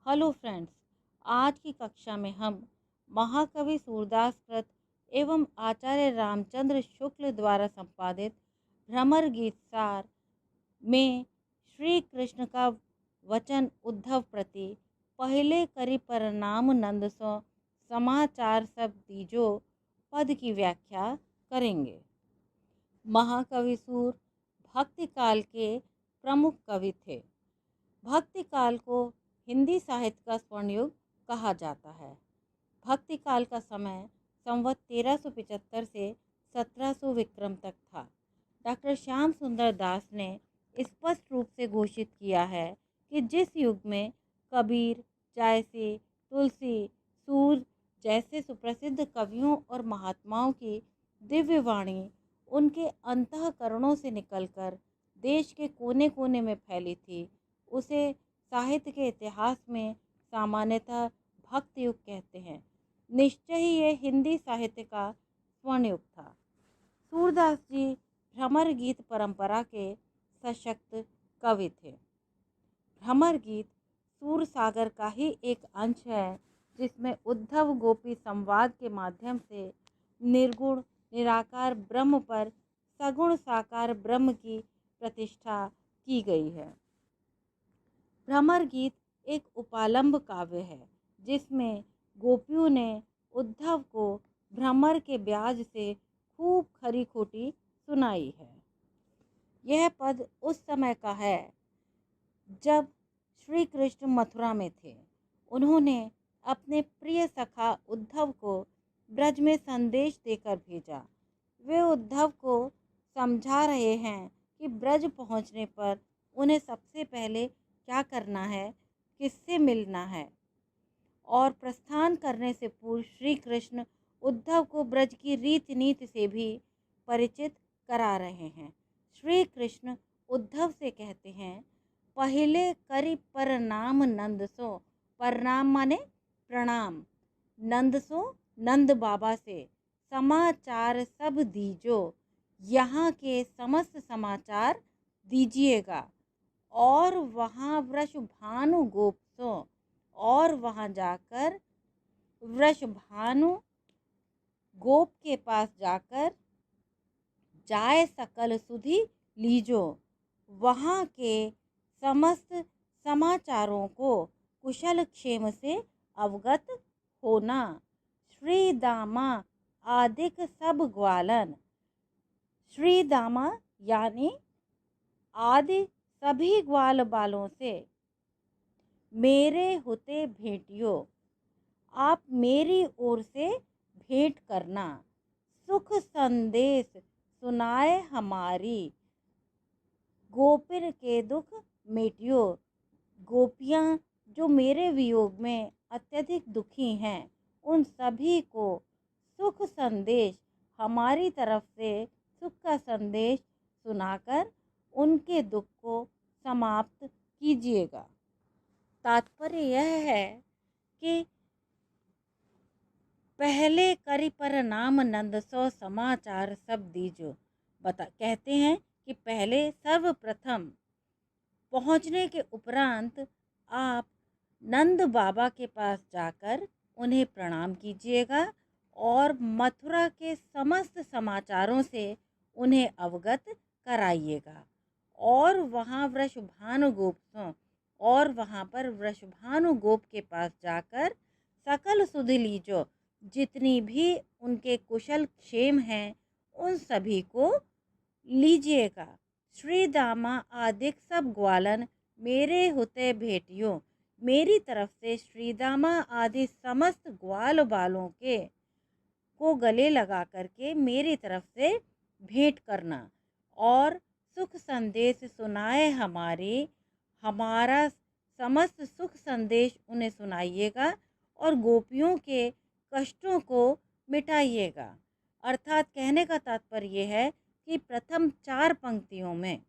Hello friends. आज की कक्षा में हम महाकवि सूरदास कृत एवं आचार्य रामचंद्र शुक्ल द्वारा संपादित भ्रमर गीत सार में श्री कृष्ण का वचन उद्धव प्रति पहले करी परनाम नंद सो समाचार सब दीजो पद की व्याख्या करेंगे। महाकवि सूर भक्ति काल के प्रमुख कवि थे। भक्ति काल को हिंदी साहित्य का स्वर्ण युग कहा जाता है। भक्ति काल का समय संवत 1375 से 1700 विक्रम तक था। डॉक्टर श्याम सुंदर दास ने स्पष्ट रूप से घोषित किया है कि जिस युग में कबीर, जायसी, तुलसी, सूर जैसे सुप्रसिद्ध कवियों और महात्माओं की दिव्य वाणी उनके अंतःकरणों से निकलकर देश के कोने कोने में फैली थी, उसे साहित्य के इतिहास में सामान्यतः भक्ति युग कहते हैं। निश्चय ही ये हिंदी साहित्य का स्वर्ण युग था। सूरदास जी भ्रमर गीत परंपरा के सशक्त कवि थे। भ्रमर गीत सूर सागर का ही एक अंश है, जिसमें उद्धव गोपी संवाद के माध्यम से निर्गुण निराकार ब्रह्म पर सगुण साकार ब्रह्म की प्रतिष्ठा की गई है। भ्रमर गीत एक उपालंब काव्य है, जिसमें गोपियों ने उद्धव को भ्रमर के ब्याज से खूब खरी खोटी सुनाई है। यह पद उस समय का है जब श्री कृष्ण मथुरा में थे। उन्होंने अपने प्रिय सखा उद्धव को ब्रज में संदेश देकर भेजा। वे उद्धव को समझा रहे हैं कि ब्रज पहुंचने पर उन्हें सबसे पहले क्या करना है, किससे मिलना है, और प्रस्थान करने से पूर्व श्री कृष्ण उद्धव को ब्रज की रीति नीति से भी परिचित करा रहे हैं। श्री कृष्ण उद्धव से कहते हैं, पहले करी परनाम नंद सो। परनाम माने प्रणाम। नंद सो नंद बाबा से। समाचार सब दीजो, यहाँ के समस्त समाचार दीजिएगा। और वहाँ वृषभानु गोप सो, और वहाँ जाकर वृषभानु गोप के पास जाकर जाय सकल सुधि लीजो, वहाँ के समस्त समाचारों को कुशल क्षेम से अवगत होना। श्री दामा आदिक सब ग्वालन। श्री दामा यानी आदि सभी ग्वाल बालों से मेरे होते भेंटियो, आप मेरी ओर से भेंट करना। सुख संदेश सुनाए हमारी, गोपिन के दुख मेटियो। गोपियाँ जो मेरे वियोग में अत्यधिक दुखी हैं, उन सभी को सुख संदेश, हमारी तरफ से सुख का संदेश सुनाकर उनके दुख को समाप्त कीजिएगा। तात्पर्य यह है कि पहले करी पर नाम नंद सो समाचार सब दीजो। कहते हैं कि पहले सर्वप्रथम पहुंचने के उपरांत आप नंद बाबा के पास जाकर उन्हें प्रणाम कीजिएगा और मथुरा के समस्त समाचारों से उन्हें अवगत कराइएगा। और वहाँ वृषभानु गोप, और वहाँ पर वृषभानु गोप के पास जाकर सकल सुध लीजो, जितनी भी उनके कुशल क्षेम हैं उन सभी को लीजिएगा। श्री दामा आदिक सब ग्वालन मेरे होते भेटियो, मेरी तरफ से श्री दामा आदि समस्त ग्वाल बालों के को गले लगा करके मेरी तरफ से भेंट करना। और सुख संदेश सुनाए हमारा समस्त सुख संदेश उन्हें सुनाइएगा और गोपियों के कष्टों को मिटाइएगा। अर्थात कहने का तात्पर्य है कि प्रथम 4 पंक्तियों में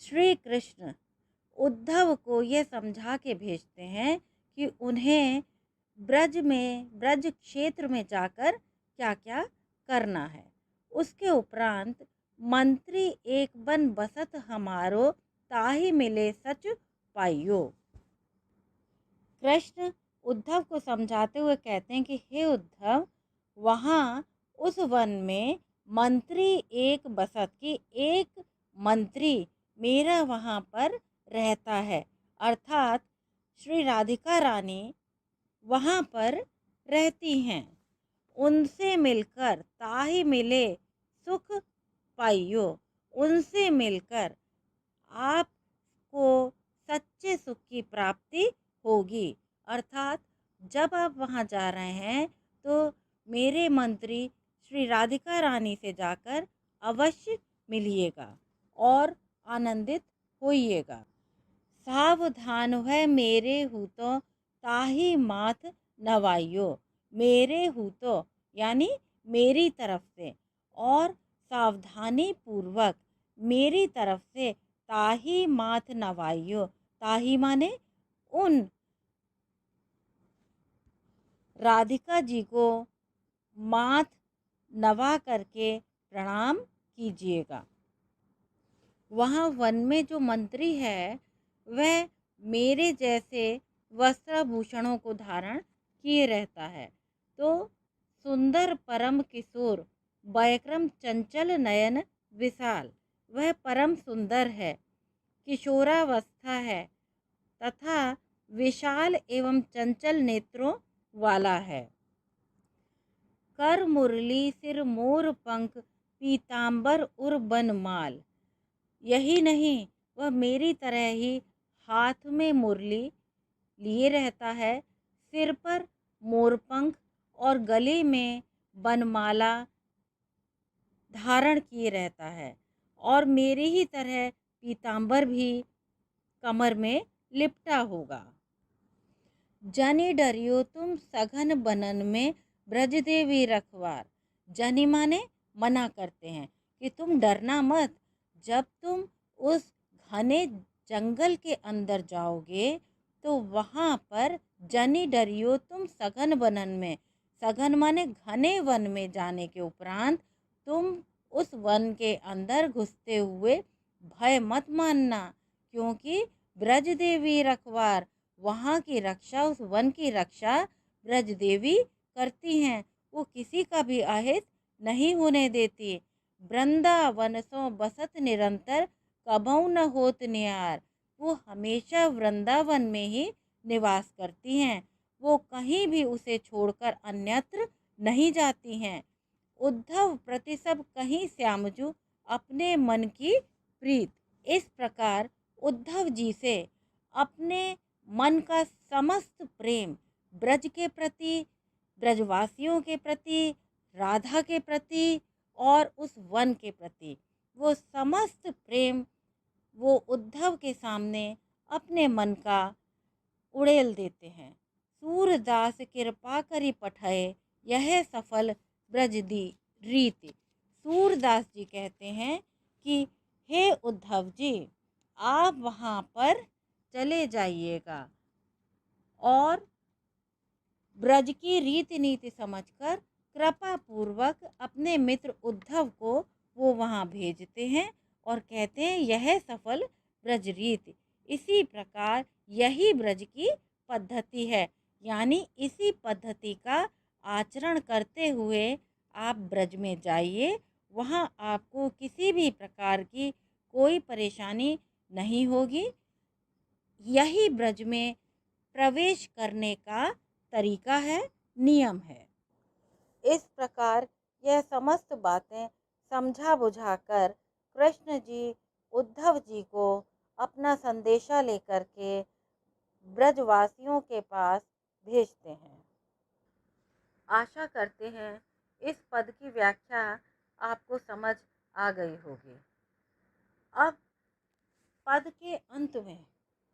श्री कृष्ण उद्धव को ये समझा के भेजते हैं कि उन्हें ब्रज क्षेत्र में जाकर क्या क्या करना है। उसके उपरांत मंत्री एक बन बसत हमारो, ताहि मिले सच पाइयो। कृष्ण उद्धव को समझाते हुए कहते हैं कि हे उद्धव, वहाँ उस वन में मंत्री एक बसत की एक मंत्री मेरा वहाँ पर रहता है, अर्थात श्री राधिका रानी वहाँ पर रहती हैं। उनसे मिलकर ताहि मिले सुख पाइयो, उनसे मिलकर आपको सच्चे सुख की प्राप्ति होगी। अर्थात जब आप वहाँ जा रहे हैं तो मेरे मंत्री श्री राधिका रानी से जाकर अवश्य मिलिएगा और आनंदित होइएगा। सावधान है मेरे हूतो ताही माथ नवाइयो, मेरे हूतो यानी मेरी तरफ से, और सावधानी पूर्वक मेरी तरफ से ताही माथ नवाइयो, ताही माने उन राधिका जी को माथ नवा करके प्रणाम कीजिएगा। वहाँ वन में जो मंत्री है वह मेरे जैसे वस्त्राभूषणों को धारण किए रहता है। तो सुंदर परम किशोर वैक्रम चंचल नयन विशाल, वह परम सुंदर है, किशोरावस्था है तथा विशाल एवं चंचल नेत्रों वाला है। कर मुरली सिर मोर पंख पीतांबर उर बनमाल, यही नहीं वह मेरी तरह ही हाथ में मुरली लिए रहता है, सिर पर मोरपंख और गले में बनमाला धारण किए रहता है, और मेरी ही तरह पीतांबर भी कमर में लिपटा होगा। जनि डरियो तुम सघन बनन में ब्रजदेवी रखवार, जनि माने मना करते हैं कि तुम डरना मत, जब तुम उस घने जंगल के अंदर जाओगे तो वहाँ पर जनि डरियो तुम सघन बनन में, सघन माने घने वन में जाने के उपरांत तुम उस वन के अंदर घुसते हुए भय मत मानना, क्योंकि ब्रजदेवी रखवार, वहाँ की रक्षा, उस वन की रक्षा ब्रजदेवी करती हैं। वो किसी का भी अहित नहीं होने देती। वृंदावन सो बसत निरंतर कबहु न होत न्यार, वो हमेशा वृंदावन में ही निवास करती हैं, वो कहीं भी उसे छोड़कर अन्यत्र नहीं जाती हैं। उद्धव प्रति सब कहीं श्यामजू अपने मन की प्रीत, इस प्रकार उद्धव जी से अपने मन का समस्त प्रेम ब्रज के प्रति, ब्रजवासियों के प्रति, राधा के प्रति और उस वन के प्रति, वो समस्त प्रेम वो उद्धव के सामने अपने मन का उड़ेल देते हैं। सूरदास कृपा करी पठाए यह सफल ब्रज दी रीति। सूरदास जी कहते हैं कि हे उद्धव जी, आप वहाँ पर चले जाइएगा और ब्रज की रीति नीति समझकर कृपा पूर्वक अपने मित्र उद्धव को वो वहाँ भेजते हैं और कहते हैं यह सफल ब्रज रीति। इसी प्रकार यही ब्रज की पद्धति है, यानी इसी पद्धति का आचरण करते हुए आप ब्रज में जाइए, वहाँ आपको किसी भी प्रकार की कोई परेशानी नहीं होगी। यही ब्रज में प्रवेश करने का तरीका है, नियम है। इस प्रकार यह समस्त बातें समझा बुझाकर कृष्ण जी उद्धव जी को अपना संदेशा लेकर के ब्रजवासियों के पास भेजते हैं। आशा करते हैं इस पद की व्याख्या आपको समझ आ गई होगी। अब पद के अंत में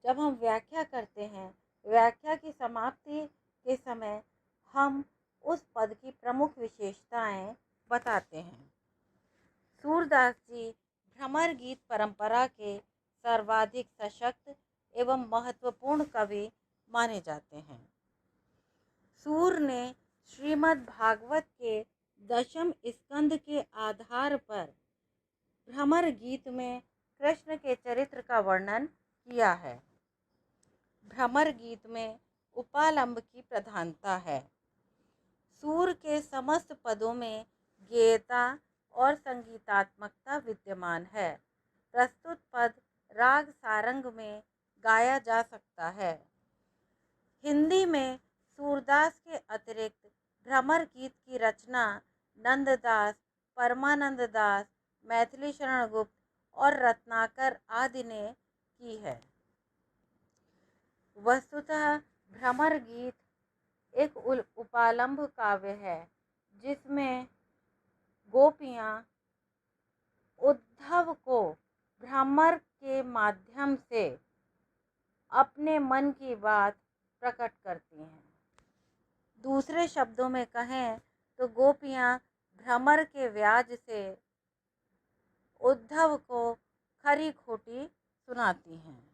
जब हम व्याख्या करते हैं, व्याख्या की समाप्ति के समय हम उस पद की प्रमुख विशेषताएं बताते हैं। सूरदास जी भ्रमर गीत परंपरा के सर्वाधिक सशक्त एवं महत्वपूर्ण कवि माने जाते हैं। सूर ने श्रीमद् भागवत के 10वें स्कंद के आधार पर भ्रमर गीत में कृष्ण के चरित्र का वर्णन किया है। भ्रमर गीत में उपालंब की प्रधानता है। सूर के समस्त पदों में गेयता और संगीतात्मकता विद्यमान है। प्रस्तुत पद राग सारंग में गाया जा सकता है। हिंदी में सूरदास के अतिरिक्त भ्रमर गीत की रचना नंददास, परमानंद दास, मैथिली शरण गुप्त और रत्नाकर आदि ने की है। वस्तुतः भ्रमर गीत एक उपालंब काव्य है जिसमें गोपियाँ उद्धव को भ्रमर के माध्यम से अपने मन की बात प्रकट करती हैं। दूसरे शब्दों में कहें तो गोपियाँ भ्रमर के व्याज से उद्धव को खरी खोटी सुनाती हैं।